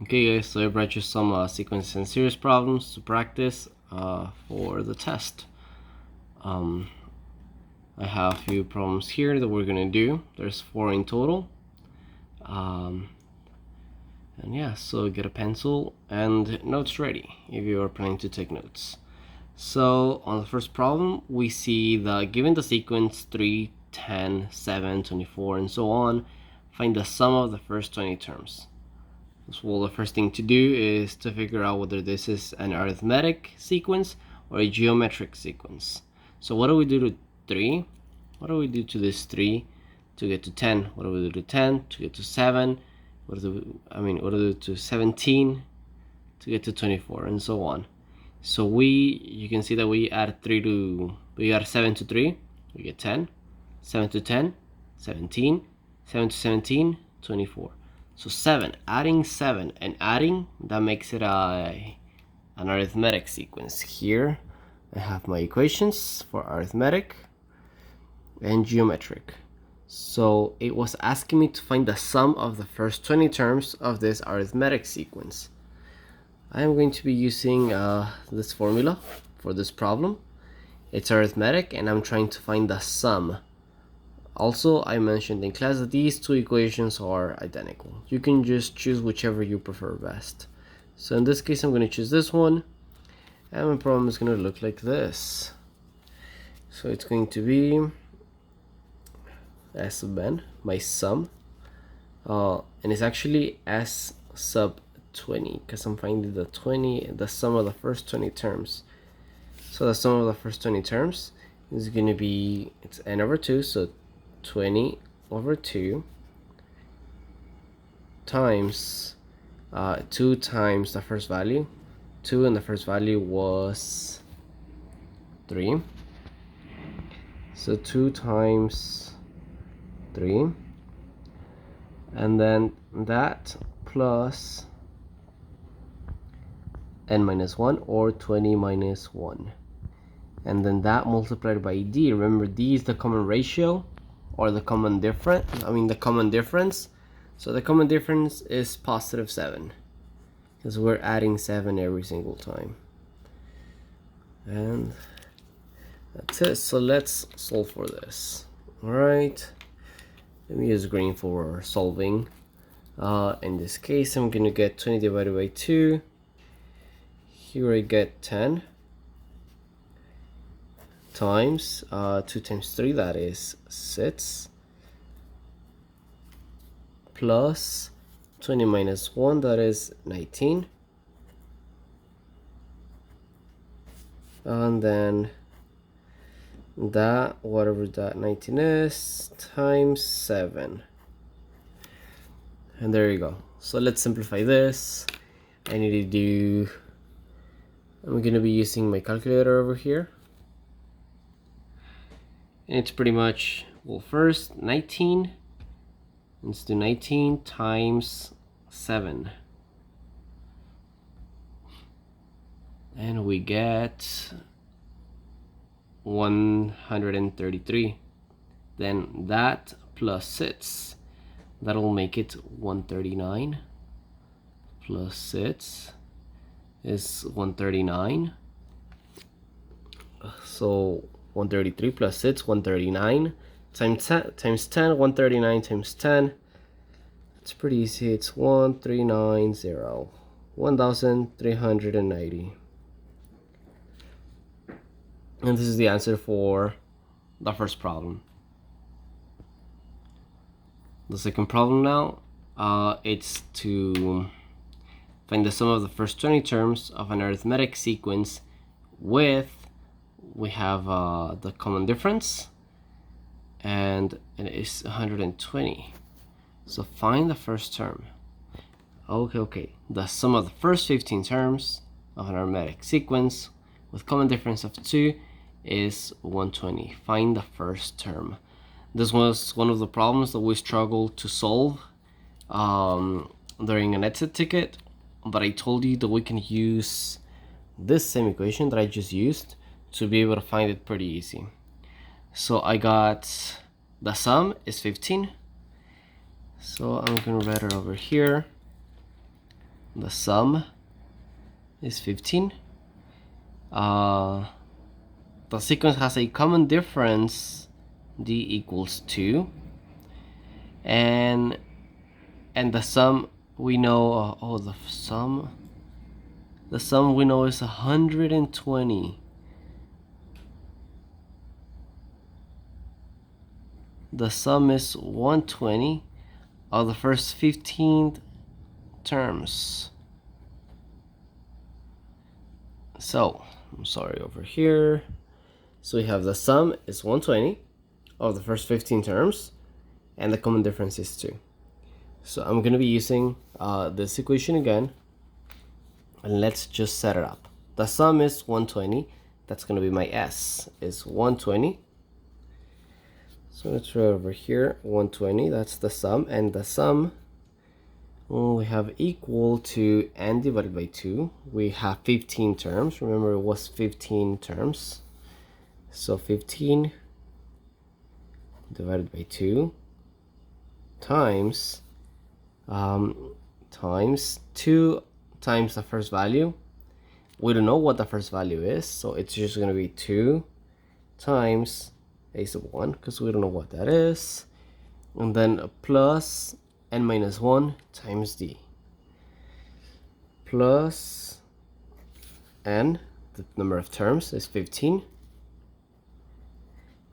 Okay guys, so I brought you some sequence and series problems to practice for the test. I have a few problems here that we're gonna do. There's 4 in total. And yeah, so get a pencil and notes ready if you are planning to take notes. So on the first problem, we see given the sequence 3, 10, 7, 24, and so on, find the sum of the first 20 terms. So the first thing to do is to figure out whether this is an arithmetic sequence or a geometric sequence. So what do we do to 3? What do we do to this 3 to get to 10? What do we do to 10 to get to 7? What do we do to 17 to get to 24, and so on. So you can see that we add 7 to 3, we get 10. 7 to 10, 17. 7 to 17, 24. So 7, adding 7 and adding, that makes it an arithmetic sequence. Here I have my equations for arithmetic and geometric. So it was asking me to find the sum of the first 20 terms of this arithmetic sequence. I am going to be using this formula for this problem. It's arithmetic and I'm trying to find the sum. Also, I mentioned in class that these two equations are identical. You can just choose whichever you prefer best. So in this case, I'm going to choose this one, and my problem is going to look like this. So it's going to be S sub n, my sum, and it's actually S sub 20 because I'm finding the sum of the first 20 terms. So the sum of the first 20 terms is going to be, it's n over 2, so 20 over 2 times 2 times the first value. 2 and the first value was 3. So 2 times 3. And then that plus n minus 1, or 20 minus 1. And then that multiplied by d. Remember, d is the common ratio, or the common difference. So the common difference is positive 7, because we're adding 7 every single time. And that's it. So let's solve for this. Alright, let me use green for solving. In this case, I'm gonna get 20 divided by 2. Here I get 10 times 2 times 3, that is 6, plus 20 minus 1, that is 19, and then that, whatever that 19 is, times 7, and there you go. So let's simplify this. I'm gonna be using my calculator over here. And it's pretty much, well, first 19, let's do 19 times 7, and we get 133. Then that plus 6, that'll make it 139, plus 6 is 139. So 133 plus 6, 139 times 10, 139 times 10. It's pretty easy. It's 1390, 1390. And this is the answer for the first problem. The second problem now, it's to find the sum of the first 20 terms of an arithmetic sequence with, we have the common difference, and it is 120. So find the first term. Okay. The sum of the first 15 terms of an arithmetic sequence with common difference of 2 is 120. Find the first term. This was one of the problems that we struggled to solve during an exit ticket, but I told you that we can use this same equation that I just used to be able to find it pretty easy. So I got the sum is 15. So I'm gonna write it over here. the sum is 15. The sequence has a common difference, d equals 2, and the sum we know, the sum we know is 120. The sum is 120 of the first 15 terms. So I'm sorry, over here, so we have the sum is 120 of the first 15 terms, and the common difference is 2. So I'm going to be using this equation again, and let's just set it up. The sum is 120. That's going to be my S, is 120. So let's write over here 120. That's the sum, and the sum we have equal to n divided by 2. We have 15 terms. Remember, it was 15 terms. So 15 divided by 2 times 2 times the first value. We don't know what the first value is, so it's just going to be 2 times a sub 1, because we don't know what that is, and then plus n minus 1 times d, plus n, the number of terms is 15,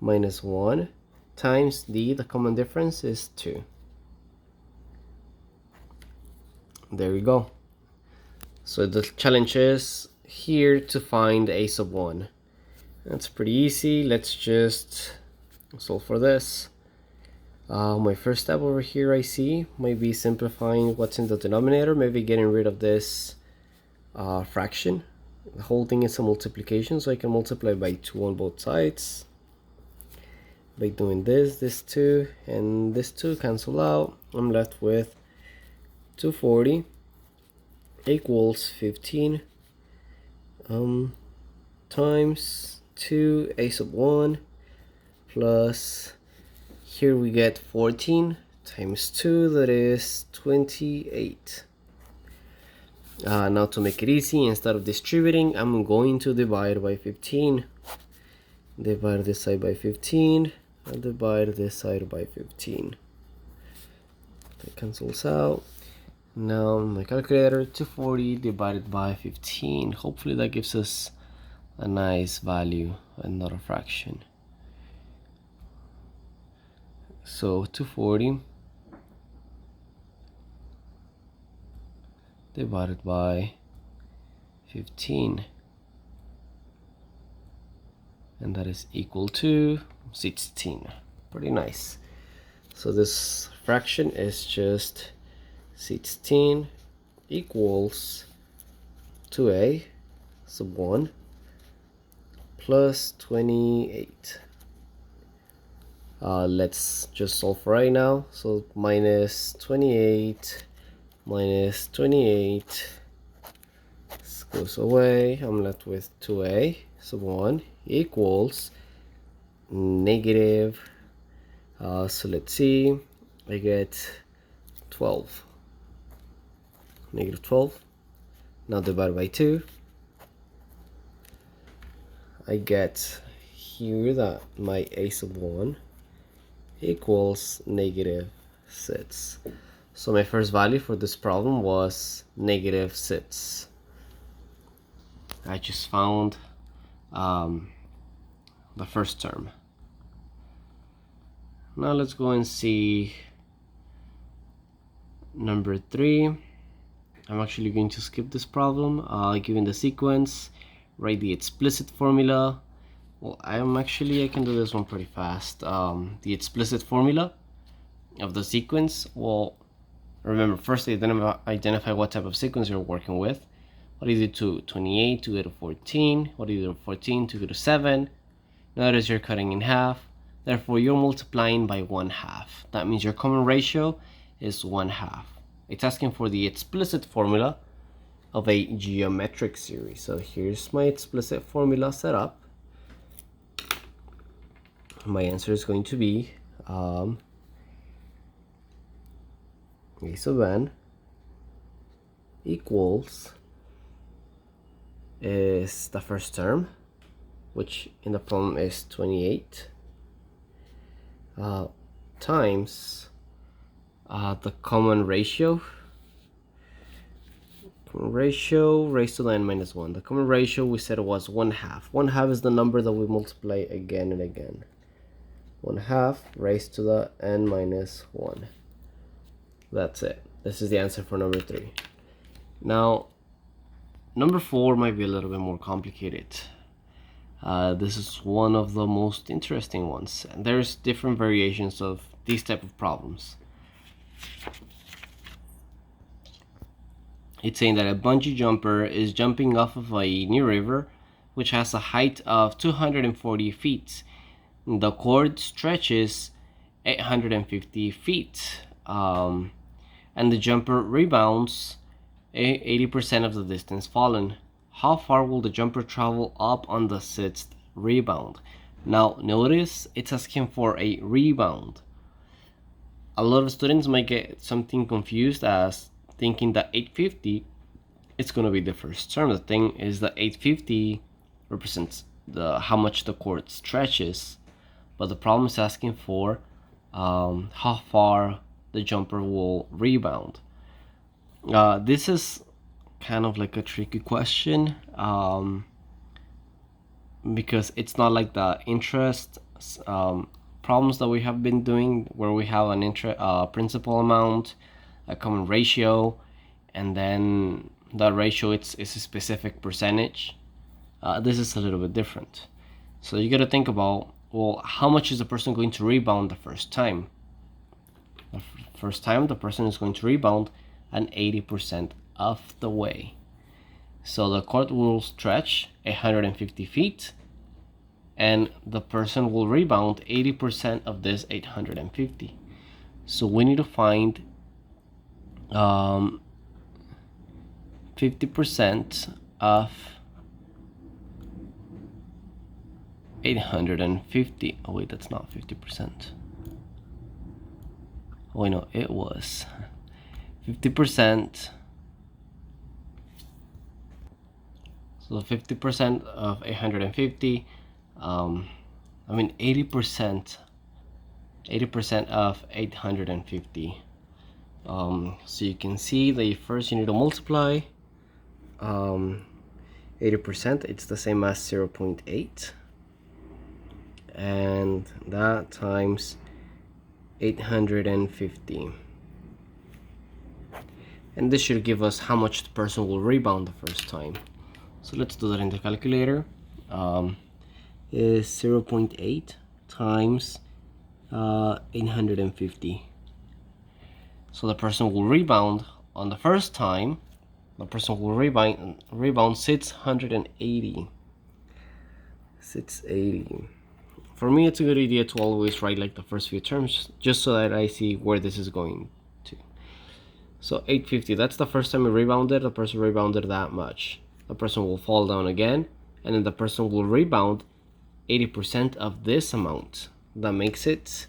minus 1 times d, the common difference is 2. There we go. So the challenge is here to find a sub 1. That's pretty easy. Let's just solve for this. My first step over here, I see, might be simplifying what's in the denominator, maybe getting rid of this fraction. The whole thing is a multiplication, so I can multiply by 2 on both sides. By doing this 2 and this 2 cancel out, I'm left with 240 equals 15 times 2 a sub 1 plus, here we get 14 times 2, that is 28. Now to make it easy, instead of distributing, I'm going to divide by 15. Divide this side by 15 and divide this side by 15. That cancels out. Now my calculator, 240 divided by 15. Hopefully that gives us a nice value and not a fraction. So 240 divided by 15, and that is equal to 16. Pretty nice. So this fraction is just 16 equals 2a sub 1 plus 28. Let's just solve for right now. So minus 28 minus 28, this goes away. I'm left with 2a sub 1 equals negative, so let's see, I get 12. Negative 12. Now divide by 2. I get here that my a sub 1 equals negative 6. So my first value for this problem was negative 6. I just found the first term. Now let's go and see number 3. I'm actually going to skip this problem. Given the sequence, write the explicit formula. Well, I can do this one pretty fast. The explicit formula of the sequence, well, remember, first identify what type of sequence you're working with. What do you do to 28 to go to 14? What do you do to 14 to go to 7? Notice you're cutting in half. Therefore, you're multiplying by 1/2. That means your common ratio is 1/2. It's asking for the explicit formula of a geometric series. So here's my explicit formula set up. My answer is going to be a sub n equals is the first term, which in the problem is 28, times the common ratio raised to the n minus 1. The common ratio we said was 1/2. 1/2 is the number that we multiply again and again. 1/2 raised to the n minus 1. That's it. This is the answer for number 3. Now, number 4 might be a little bit more complicated. This is one of the most interesting ones. And there's different variations of these type of problems. It's saying that a bungee jumper is jumping off of a near river which has a height of 240 feet. The cord stretches 850 feet, and the jumper rebounds 80% of the distance fallen. How far will the jumper travel up on the sixth rebound? Now notice it's asking for a rebound. A lot of students might get something confused as thinking that 850 is going to be the first term. The thing is that 850 represents how much the cord stretches, but the problem is asking for how far the jumper will rebound. This is kind of like a tricky question, because it's not like the interest problems that we have been doing, where we have an principal amount, a common ratio, and then that ratio is a specific percentage. This is a little bit different. So you got to think about, well, how much is the person going to rebound the first time? The first time the person is going to rebound an 80% of the way. So the cord will stretch 850 feet, and the person will rebound 80% of this 850. So we need to find 50% of 850. Oh wait, that's not 50%. Oh wait, no, it was 50%. So 50% of 850, I mean 80% of 850. So you can see that first you need to multiply 80%, it's the same as 0.8, and that times 850, and this should give us how much the person will rebound the first time. So let's do that in the calculator. Is 0.8 times 850. So the person will rebound on the first time. The person will rebound 680. 680. For me, it's a good idea to always write like the first few terms, just so that I see where this is going to. So 850, that's the first time it rebounded. The person rebounded that much. The person will fall down again, and then the person will rebound 80% of this amount. That makes it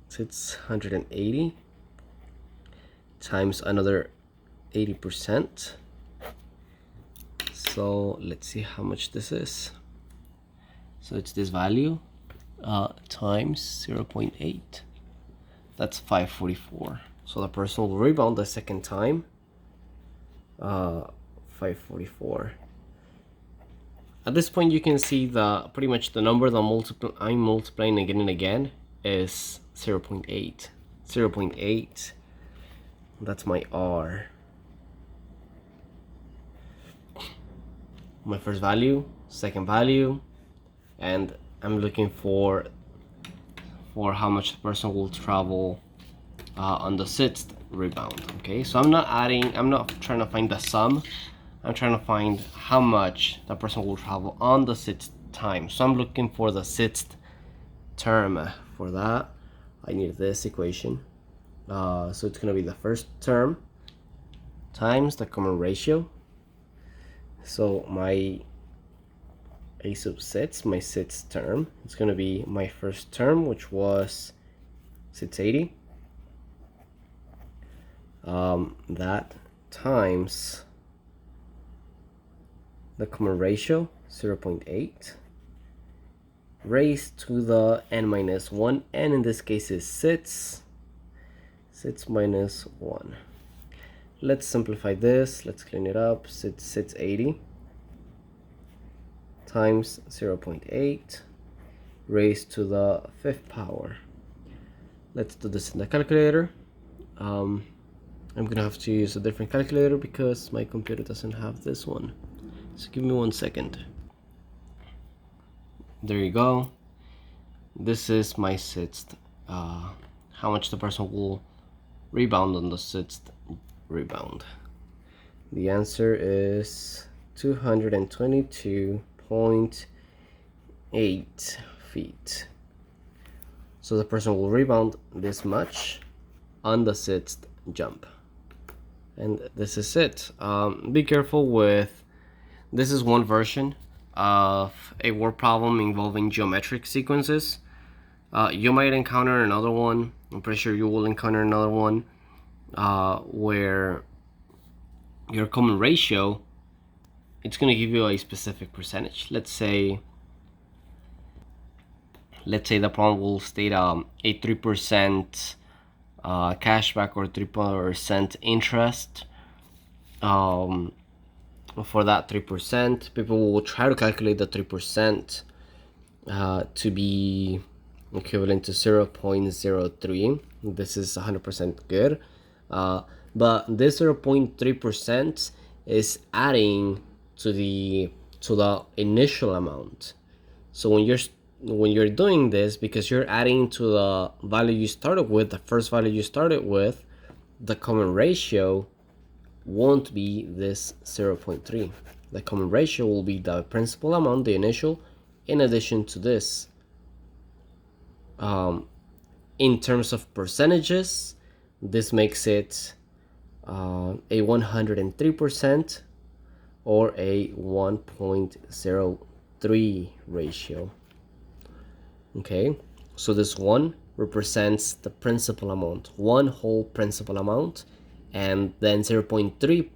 680 times another 80%. So let's see how much this is. So it's this value times 0.8. That's 544. So the person will rebound the second time. 544. At this point, you can see the pretty much the number that I'm multiplying again and again is 0.8. 0.8. That's my R. My first value, second value, and I'm looking for how much the person will travel on the sixth rebound. Okay, so I'm not trying to find the sum. I'm trying to find how much the person will travel on the sixth time. So I'm looking for the sixth term. For that, I need this equation. So it's going to be the first term times the common ratio. So my a sub 6, my sixth term, it's going to be my first term, which was 680. that times the common ratio 0.8 raised to the n minus 1, and in this case is 6 minus 1. Let's simplify this. Let's clean it up. 680 times 0.8 raised to the 5th power. Let's do this in the calculator. I'm gonna have to use a different calculator because my computer doesn't have this one. So give me 1 second. There you go. This is my 6th. How much the person will rebound on the 6th rebound. The answer is 222.8 feet. So the person will rebound this much on the 6th jump. And this is it. Be careful with, this is one version of a word problem involving geometric sequences. You might encounter another one. I'm pretty sure you will encounter another one where your common ratio, it's going to give you a specific percentage. Let's say the problem will state a 3% cashback or 3% interest. For that 3%, people will try to calculate the 3% to be equivalent to 0.03. This is 100% good, but this 0.3% is adding to the initial amount. So when you're doing this, because you're adding to the value you started with, the first value you started with, the common ratio won't be this 0.3. The common ratio will be the principal amount, the initial, in addition to this. In terms of percentages, this makes it a 103% or a 1.03 ratio. Okay, so this 1 represents the principal amount, one whole principal amount, and then 0.3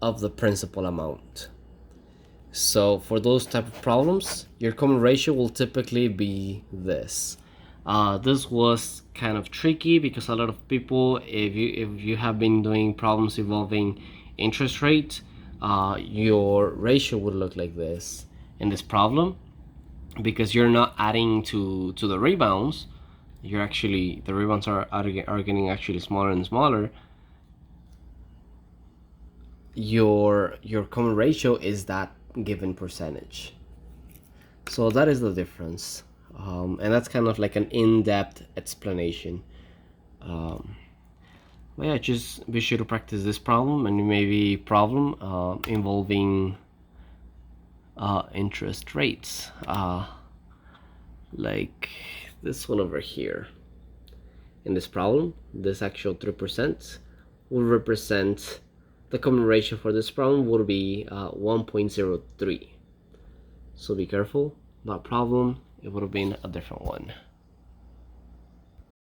of the principal amount. So for those type of problems, your common ratio will typically be this. This was kind of tricky because a lot of people, if you have been doing problems involving interest rate, your ratio would look like this in this problem, because you're not adding to the rebounds. You're actually, the rebounds are getting actually smaller and smaller. Your common ratio is that given percentage. So that is the difference, and that's kind of like an in-depth explanation. But yeah, just be sure to practice this problem and maybe problem involving interest rates, like this one over here. In this problem, this actual 3% will represent, the common ratio for this problem would be 1.03. So be careful, that problem, it would have been a different one.